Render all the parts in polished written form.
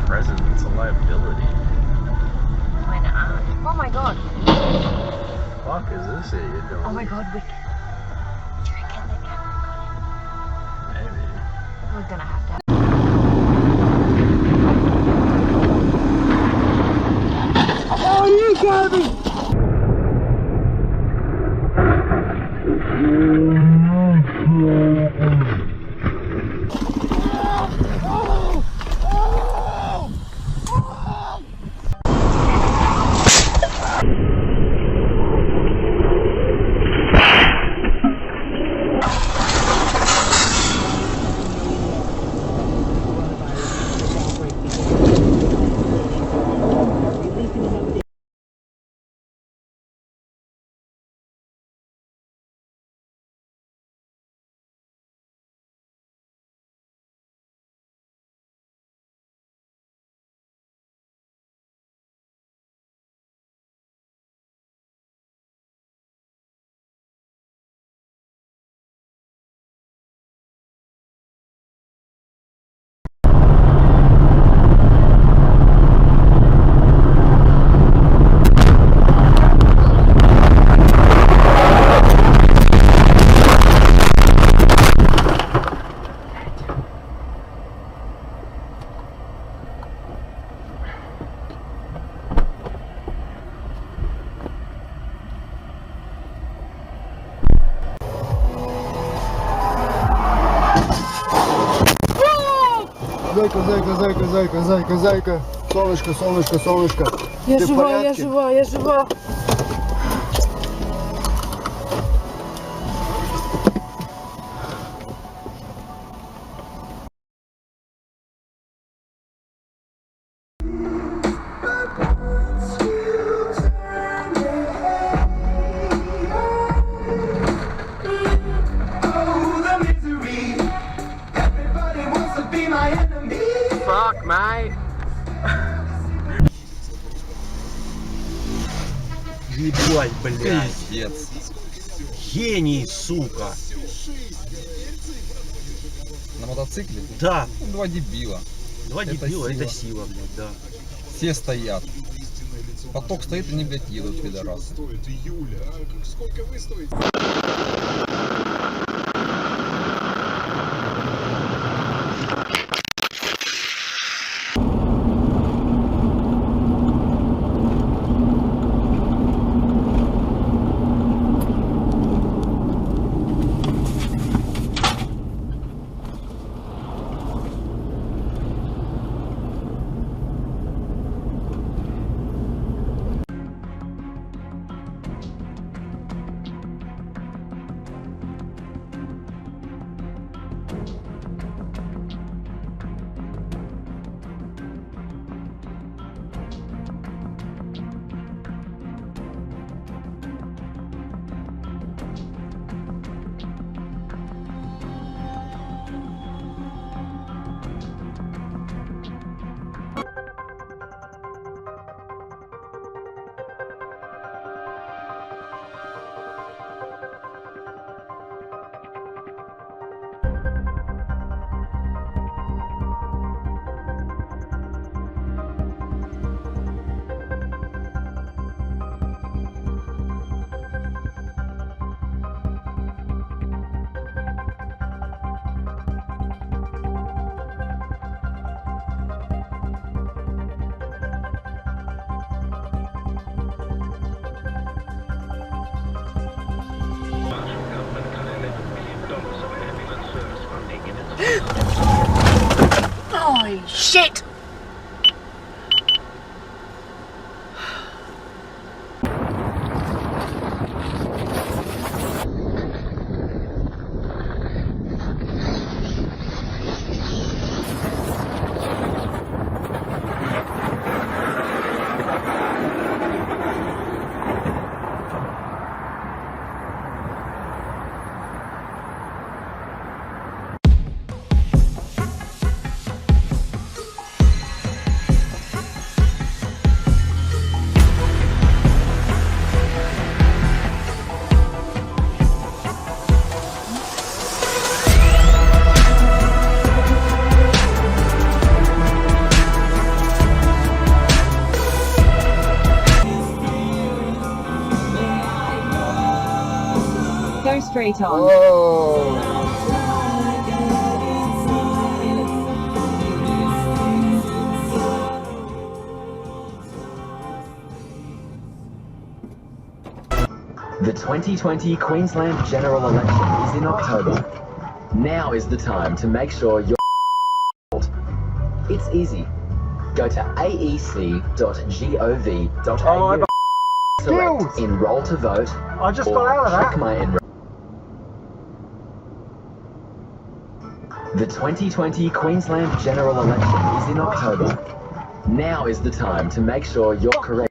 present, it's a liability. Why not? Oh my god. What the fuck is this that you're doing? Oh my god, do you reckon the camera got it? Maybe. We're gonna have to. Oh, you got me! Зайка. Солнышко. Я жива. Fuck, mate. Ебать, блядь. Пиздец. Гений, сука. На мотоцикле? Да. Два дебила. Два Это дебила, сила. это сила, блядь, да. Все стоят. Поток стоит, они, блядь, едут, пидорасы. Holy shit! straight on. О, The 2020 Queensland general election is in October. Now is the time to make sure you're It's easy. Go to aec.gov.au, select enroll to vote, I just or got out of that. check my enroll. The 2020 Queensland general election is in October. Now is the time to make sure you're correct.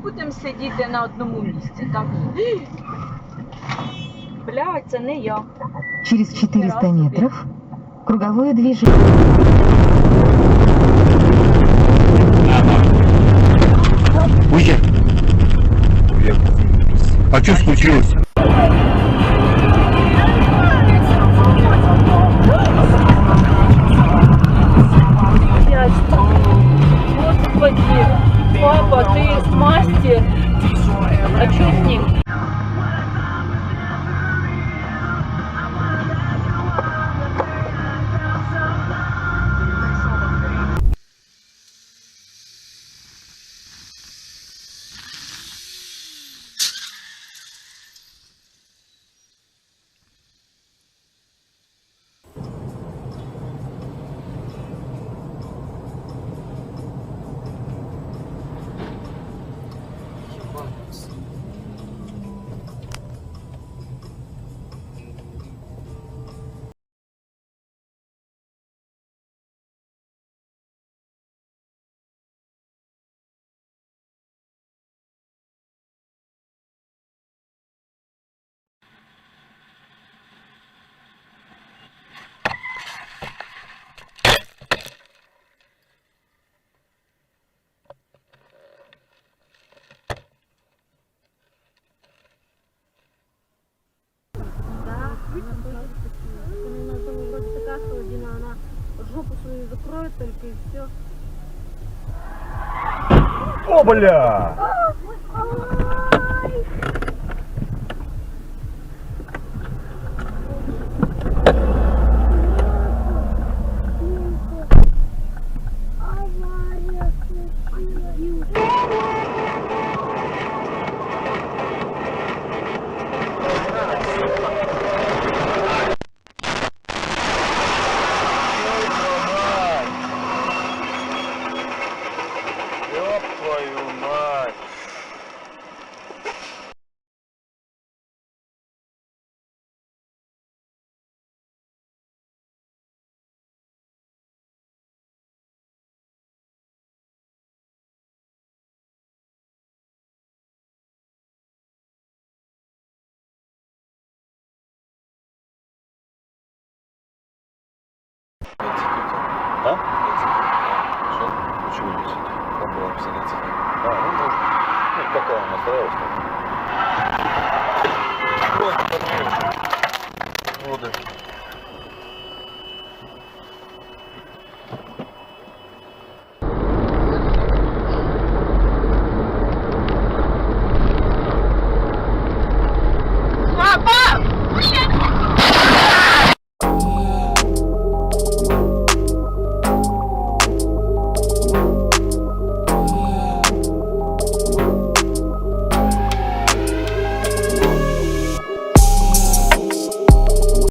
Будемо сидіти на одному місці, так? Блядь, це не я. Через 400 метров круговое движение. Уйди. А что случилось? Господи, папа, ты мастер. А что с ним? жопу свою закроет только и все. О, бля! А? Что? Почему не сидит? Он был в инциденте. А, ну может. Ну, пока он настроился.